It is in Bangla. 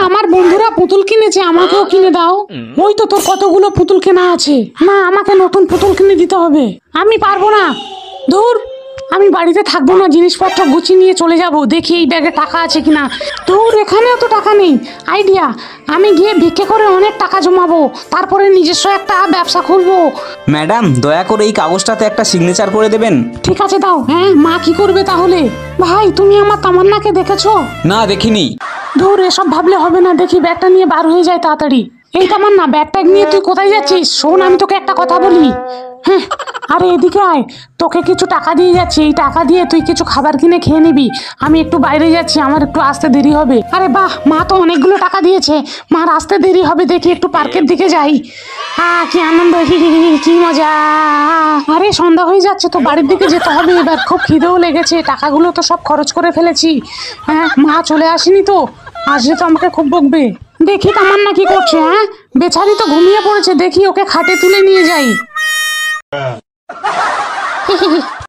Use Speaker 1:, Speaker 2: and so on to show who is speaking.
Speaker 1: আমার বন্ধুরা পুতুল কিনেছে, আমাকেও কিনে দাও। ওই তো তোর কতগুলো পুতুল কেনা আছে। না, আমাকে নতুন পুতুল কিনে দিতে হবে। আমি পারবো না, ধুর। আমি বাড়িতে থাকবো না, জিনিসপত্র গুছিয়ে নিয়ে চলে যাব, দেখি এই ব্যাগে টাকা আছে কিনা। তোর এখানেও তো টাকা নেই। আইডিয়া, আমি গিয়ে ভিক্ষে করে অনেক টাকা জমাবো, তারপরে নিজস্ব একটা ব্যবসা খুলবো।
Speaker 2: ম্যাডাম, দয়া করে এই কাগজটাতে একটা সিগনেচার করে দেবেন।
Speaker 1: ঠিক আছে, দাও। হ্যাঁ, মা কি করবে তাহলে? ভাই, তুমি আমার তামান্নাকে দেখেছো?
Speaker 2: না, দেখিনি।
Speaker 1: ধুর, এসব ভাবলে হবে না, দেখি ব্যাগটা নিয়ে বার হয়ে যায় তাড়াতাড়ি। এই তামান্না, ব্যাগটা নিয়ে তুই কোথায় যাচ্ছিস? শোন, আমি তোকে একটা কথা বলি। হ্যাঁ, আরে এদিকে আয়, তোকে কিছু টাকা দিয়ে যাচ্ছি, এই টাকা দিয়ে তুই কিছু খাবার কিনে খেয়ে নিবি। আমি একটু বাইরে যাচ্ছি, আমার একটু আসতে দেরি হবে। আরে বাহ, মা তো অনেকগুলো টাকা দিয়েছে, মার আসতে দেরি হবে, দেখি একটু পার্কের দিকে যাই। কি আনন্দ, কি মজা। আরে সন্ধ্যা হয়ে যাচ্ছে তো, বাড়ির দিকে যেতে হবে এবার, খুব খিদেও লেগেছে, টাকাগুলো তো সব খরচ করে ফেলেছি। হ্যাঁ, মা চলে আসেনি তো, আসলে তো আমাকে খুব বকবে। দেখি তামান্না কি করছে। হ্যাঁ, বেচারি তো ঘুমিয়ে পড়েছে, দেখি ওকে খাটে তুলে নিয়ে যাই।